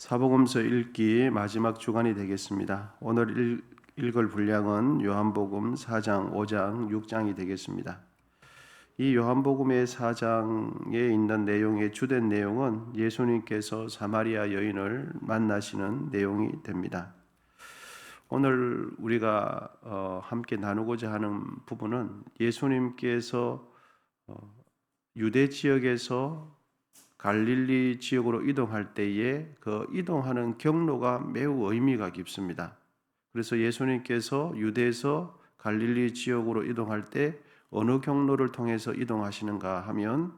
사복음서 읽기 마지막 주간이 되겠습니다. 오늘 읽을 분량은 요한복음 4장, 5장, 6장이 되겠습니다. 이 요한복음의 4장에 있는 내용의 주된 내용은 예수님께서 사마리아 여인을 만나시는 내용이 됩니다. 오늘 우리가 함께 나누고자 하는 부분은 예수님께서 유대 지역에서 갈릴리 지역으로 이동할 때에 그 이동하는 경로가 매우 의미가 깊습니다. 그래서 예수님께서 유대에서 갈릴리 지역으로 이동할 때 어느 경로를 통해서 이동하시는가 하면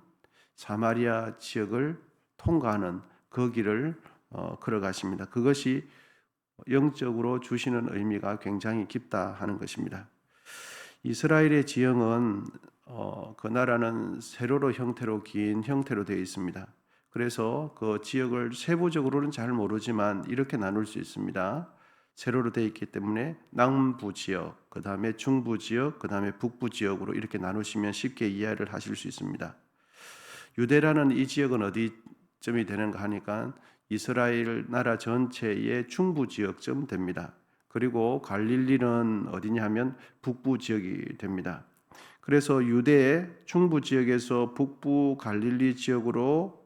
사마리아 지역을 통과하는 그 길을 걸어가십니다. 그것이 영적으로 주시는 의미가 굉장히 깊다 하는 것입니다. 이스라엘의 지형은 그 나라는 세로로 형태로 긴 형태로 되어 있습니다. 그래서 그 지역을 세부적으로는 잘 모르지만 이렇게 나눌 수 있습니다. 세로로 되어 있기 때문에 남부 지역, 그 다음에 중부 지역, 그 다음에 북부 지역으로 이렇게 나누시면 쉽게 이해를 하실 수 있습니다. 유대라는 이 지역은 어디쯤이 되는가 하니까 이스라엘 나라 전체의 중부 지역쯤 됩니다. 그리고 갈릴리는 어디냐 하면 북부 지역이 됩니다. 그래서 유대의 중부 지역에서 북부 갈릴리 지역으로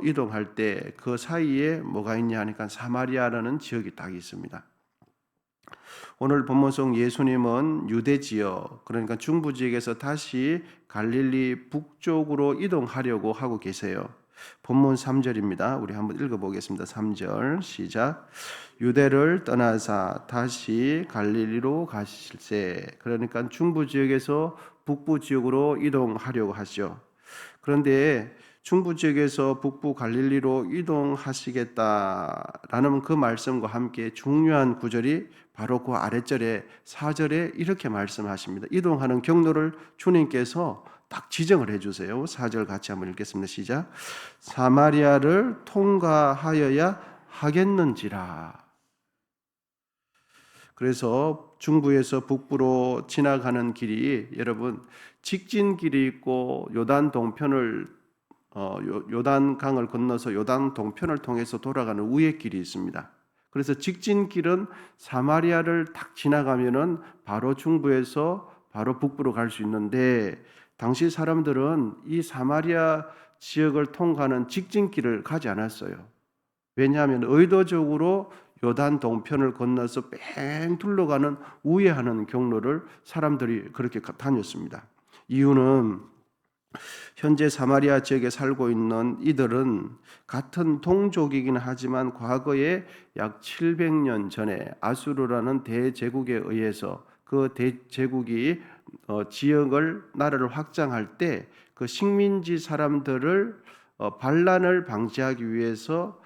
이동할 때 그 사이에 뭐가 있냐 하니까 사마리아라는 지역이 딱 있습니다. 오늘 본문 속 예수님은 유대 지역, 그러니까 중부 지역에서 다시 갈릴리 북쪽으로 이동하려고 하고 계세요. 본문 3절입니다. 우리 한번 읽어보겠습니다. 3절 시작. 유대를 떠나사 다시 갈릴리로 가실세. 그러니까 중부 지역에서 북부 지역으로 이동하려고 하죠. 그런데 중부 지역에서 북부 갈릴리로 이동하시겠다라는 그 말씀과 함께 중요한 구절이 바로 그 아랫절에 4절에 이렇게 말씀하십니다. 이동하는 경로를 주님께서 딱 지정을 해주세요. 4절 같이 한번 읽겠습니다. 시작. 사마리아를 통과하여야 하겠는지라. 그래서 중부에서 북부로 지나가는 길이 여러분 직진 길이 있고 요단 동편을 요단강을 건너서 요단 동편을 통해서 돌아가는 우회 길이 있습니다. 그래서 직진 길은 사마리아를 딱 지나가면은 바로 중부에서 바로 북부로 갈 수 있는데 당시 사람들은 이 사마리아 지역을 통과하는 직진 길을 가지 않았어요. 왜냐하면 의도적으로 요단 동편을 건너서 뺑 둘러가는 우회하는 경로를 사람들이 그렇게 다녔습니다. 이유는 현재 사마리아 지역에 살고 있는 이들은 같은 동족이긴 하지만 과거에 약 700년 전에 아수르라는 대제국에 의해서 그 대제국이 지역을 나라를 확장할 때 그 식민지 사람들을 반란을 방지하기 위해서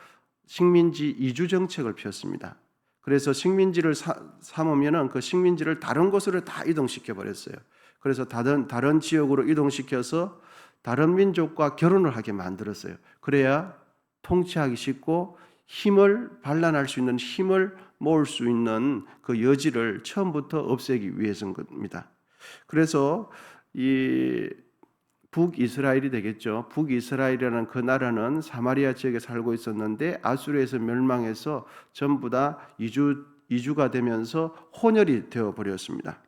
식민지 이주 정책을 폈습니다. 그래서 식민지를 삼으면은 그 식민지를 다른 곳으로 다 이동시켜 버렸어요. 그래서 다른 지역으로 이동시켜서 다른 민족과 결혼을 하게 만들었어요. 그래야 통치하기 쉽고 반란할 수 있는 힘을 모을 수 있는 그 여지를 처음부터 없애기 위해서인 겁니다. 그래서 이 북이스라엘이 되겠죠. 북이스라엘이라는 그 나라는 사마리아 지역에 살고 있었는데 아수르에서 멸망해서 전부 다 이주가 되면서 혼혈이 되어 버렸습니다.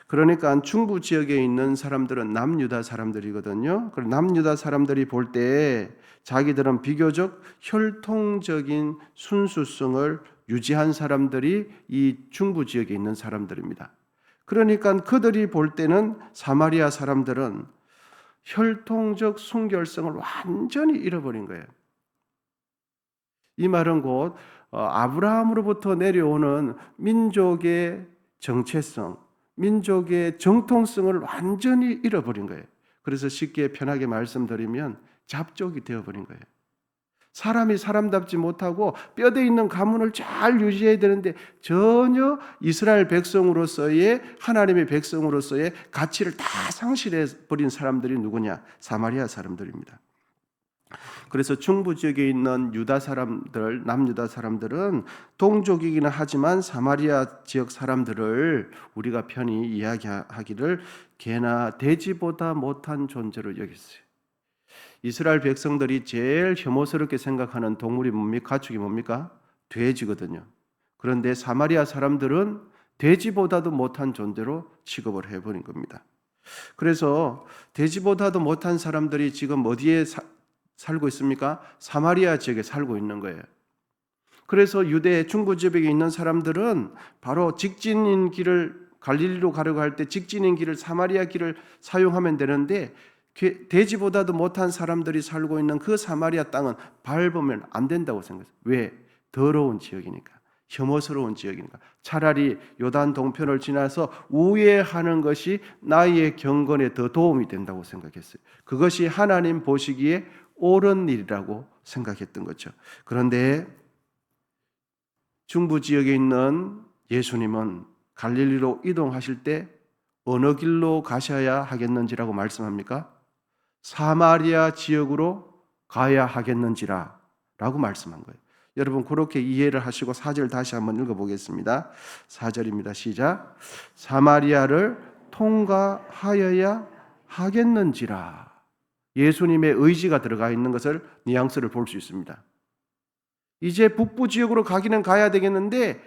그러니까 중부 지역에 있는 사람들은 남유다 사람들이거든요. 남유다 사람들이 볼 때 자기들은 비교적 혈통적인 순수성을 유지한 사람들이 이 중부 지역에 있는 사람들입니다. 그러니까 그들이 볼 때는 사마리아 사람들은 혈통적 순결성을 완전히 잃어버린 거예요. 이 말은 곧 아브라함으로부터 내려오는 민족의 정체성, 민족의 정통성을 완전히 잃어버린 거예요. 그래서 쉽게 편하게 말씀드리면 잡족이 되어버린 거예요. 사람이 사람답지 못하고 뼈대 있는 가문을 잘 유지해야 되는데 전혀 이스라엘 백성으로서의 하나님의 백성으로서의 가치를 다 상실해버린 사람들이 누구냐? 사마리아 사람들입니다. 그래서 중부 지역에 있는 유다 사람들, 남유다 사람들은 동족이기는 하지만 사마리아 지역 사람들을 우리가 편히 이야기하기를 개나 돼지보다 못한 존재로 여겼어요. 이스라엘 백성들이 제일 혐오스럽게 생각하는 동물이 뭡니까? 가축이 뭡니까? 돼지거든요. 그런데 사마리아 사람들은 돼지보다도 못한 존재로 취급을 해버린 겁니다. 그래서 돼지보다도 못한 사람들이 지금 어디에 살고 있습니까? 사마리아 지역에 살고 있는 거예요. 그래서 유대 중부 지역에 있는 사람들은 바로 직진인 길을 갈릴리로 가려고 할 때 직진인 길을 사마리아 길을 사용하면 되는데 돼지보다도 못한 사람들이 살고 있는 그 사마리아 땅은 밟으면 안 된다고 생각했어요. 왜? 더러운 지역이니까. 혐오스러운 지역이니까. 차라리 요단 동편을 지나서 우회하는 것이 나의 경건에 더 도움이 된다고 생각했어요. 그것이 하나님 보시기에 옳은 일이라고 생각했던 거죠. 그런데 중부 지역에 있는 예수님은 갈릴리로 이동하실 때 어느 길로 가셔야 하겠는지라고 말씀합니까? 사마리아 지역으로 가야 하겠는지라 라고 말씀한 거예요. 여러분 그렇게 이해를 하시고 4절 다시 한번 읽어보겠습니다. 4절입니다. 시작. 사마리아를 통과하여야 하겠는지라. 예수님의 의지가 들어가 있는 것을 뉘앙스를 볼 수 있습니다. 이제 북부 지역으로 가기는 가야 되겠는데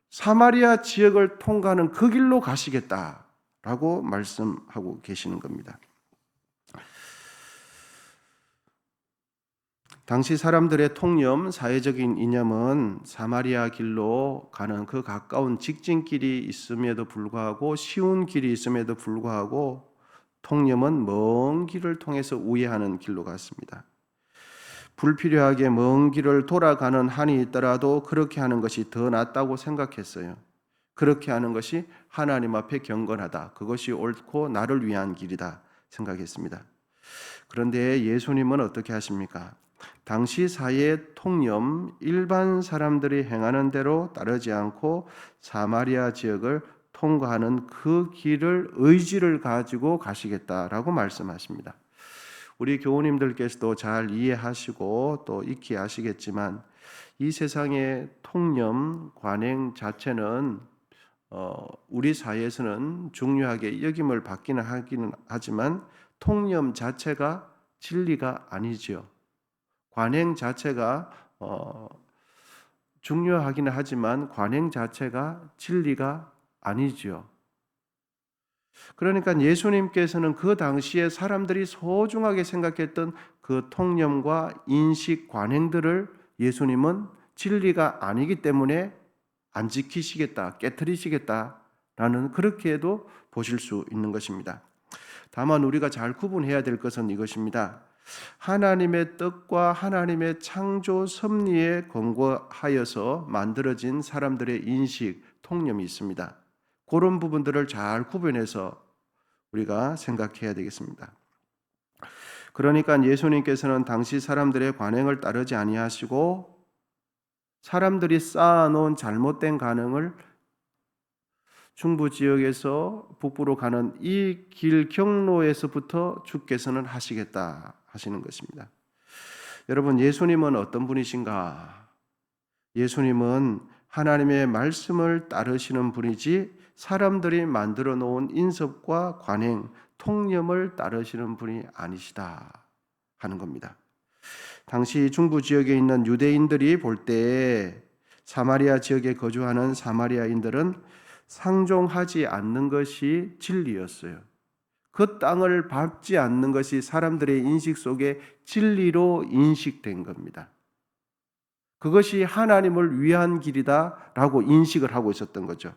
사마리아 지역을 통과하는 그 길로 가시겠다라고 말씀하고 계시는 겁니다. 당시 사람들의 통념, 사회적인 이념은 사마리아 길로 가는 그 가까운 직진길이 있음에도 불구하고 쉬운 길이 있음에도 불구하고 통념은 먼 길을 통해서 우회하는 길로 갔습니다. 불필요하게 먼 길을 돌아가는 한이 있더라도 그렇게 하는 것이 더 낫다고 생각했어요. 그렇게 하는 것이 하나님 앞에 경건하다. 그것이 옳고 나를 위한 길이다 생각했습니다. 그런데 예수님은 어떻게 하십니까? 당시 사회의 통념, 일반 사람들이 행하는 대로 따르지 않고 사마리아 지역을 통과하는 그 길을 의지를 가지고 가시겠다라고 말씀하십니다. 우리 교우님들께서도 잘 이해하시고 또 익히 아시겠지만 이 세상의 통념, 관행 자체는 우리 사회에서는 중요하게 여김을 받기는 하기는 하지만 통념 자체가 진리가 아니죠. 관행 자체가 중요하기는 하지만 관행 자체가 진리가 아니죠. 그러니까 예수님께서는 그 당시에 사람들이 소중하게 생각했던 그 통념과 인식, 관행들을 예수님은 진리가 아니기 때문에 안 지키시겠다, 깨트리시겠다라는 그렇게도 보실 수 있는 것입니다. 다만 우리가 잘 구분해야 될 것은 이것입니다. 하나님의 뜻과 하나님의 창조 섭리에 근거하여서 만들어진 사람들의 인식, 통념이 있습니다. 그런 부분들을 잘 구분해서 우리가 생각해야 되겠습니다. 그러니까 예수님께서는 당시 사람들의 관행을 따르지 아니하시고 사람들이 쌓아놓은 잘못된 관행을 중부 지역에서 북부로 가는 이 길 경로에서부터 주께서는 하시겠다 하시는 것입니다. 여러분, 예수님은 어떤 분이신가? 예수님은 하나님의 말씀을 따르시는 분이지 사람들이 만들어 놓은 인습과 관행, 통념을 따르시는 분이 아니시다 하는 겁니다. 당시 중부 지역에 있는 유대인들이 볼 때 사마리아 지역에 거주하는 사마리아인들은 상종하지 않는 것이 진리였어요. 그 땅을 밟지 않는 것이 사람들의 인식 속에 진리로 인식된 겁니다. 그것이 하나님을 위한 길이다라고 인식을 하고 있었던 거죠.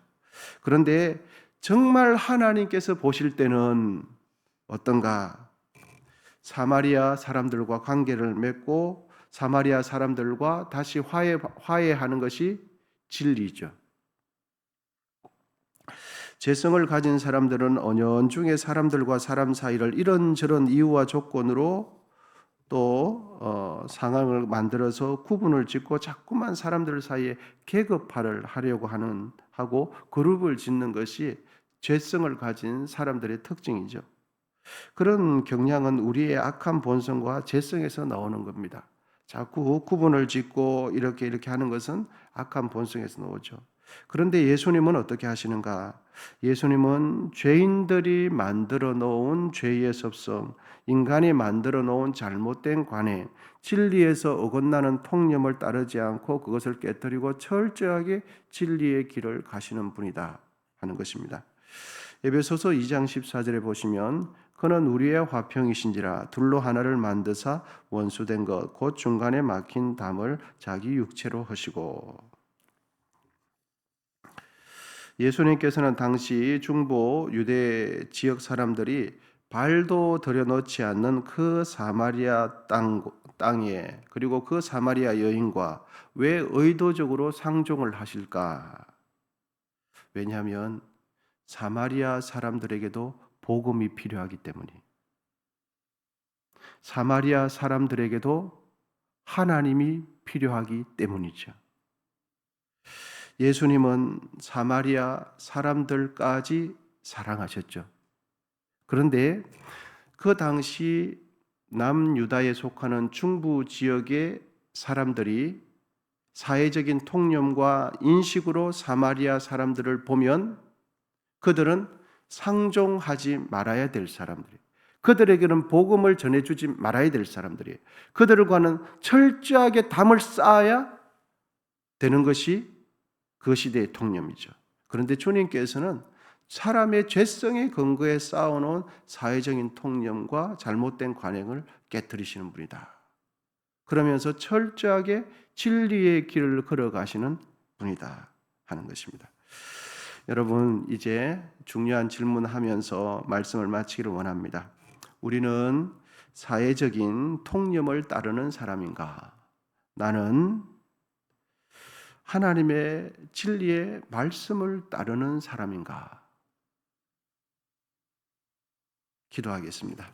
그런데 정말 하나님께서 보실 때는 어떤가? 사마리아 사람들과 관계를 맺고 사마리아 사람들과 다시 화해하는 것이 진리죠. 재성을 가진 사람들은 언연중에 사람들과 사람 사이를 이런저런 이유와 조건으로 또 상황을 만들어서 구분을 짓고 자꾸만 사람들 사이에 계급화를 하려고 하고 그룹을 짓는 것이 죄성을 가진 사람들의 특징이죠. 그런 경향은 우리의 악한 본성과 죄성에서 나오는 겁니다. 자꾸 구분을 짓고 이렇게 하는 것은 악한 본성에서 나오죠. 그런데 예수님은 어떻게 하시는가? 예수님은 죄인들이 만들어 놓은 죄의 습성, 인간이 만들어 놓은 잘못된 관행, 진리에서 어긋나는 통념을 따르지 않고 그것을 깨뜨리고 철저하게 진리의 길을 가시는 분이다 하는 것입니다. 에베소서 2장 14절에 보시면 그는 우리의 화평이신지라 둘로 하나를 만드사 원수된 것 곧 중간에 막힌 담을 자기 육체로 하시고. 예수님께서는 당시 중부 유대 지역 사람들이 발도 들여놓지 않는 그 사마리아 땅에 그리고 그 사마리아 여인과 왜 의도적으로 상종을 하실까? 왜냐하면 사마리아 사람들에게도 복음이 필요하기 때문이. 사마리아 사람들에게도 하나님이 필요하기 때문이죠. 예수님은 사마리아 사람들까지 사랑하셨죠. 그런데 그 당시 남유다에 속하는 중부 지역의 사람들이 사회적인 통념과 인식으로 사마리아 사람들을 보면 그들은 상종하지 말아야 될 사람들이, 그들에게는 복음을 전해주지 말아야 될 사람들이, 그들과는 철저하게 담을 쌓아야 되는 것이 그 시대의 통념이죠. 그런데 주님께서는 사람의 죄성의 근거에 쌓아놓은 사회적인 통념과 잘못된 관행을 깨뜨리시는 분이다. 그러면서 철저하게 진리의 길을 걸어가시는 분이다 하는 것입니다. 여러분, 이제 중요한 질문하면서 말씀을 마치기를 원합니다. 우리는 사회적인 통념을 따르는 사람인가? 나는 하나님의 진리의 말씀을 따르는 사람인가? 기도하겠습니다.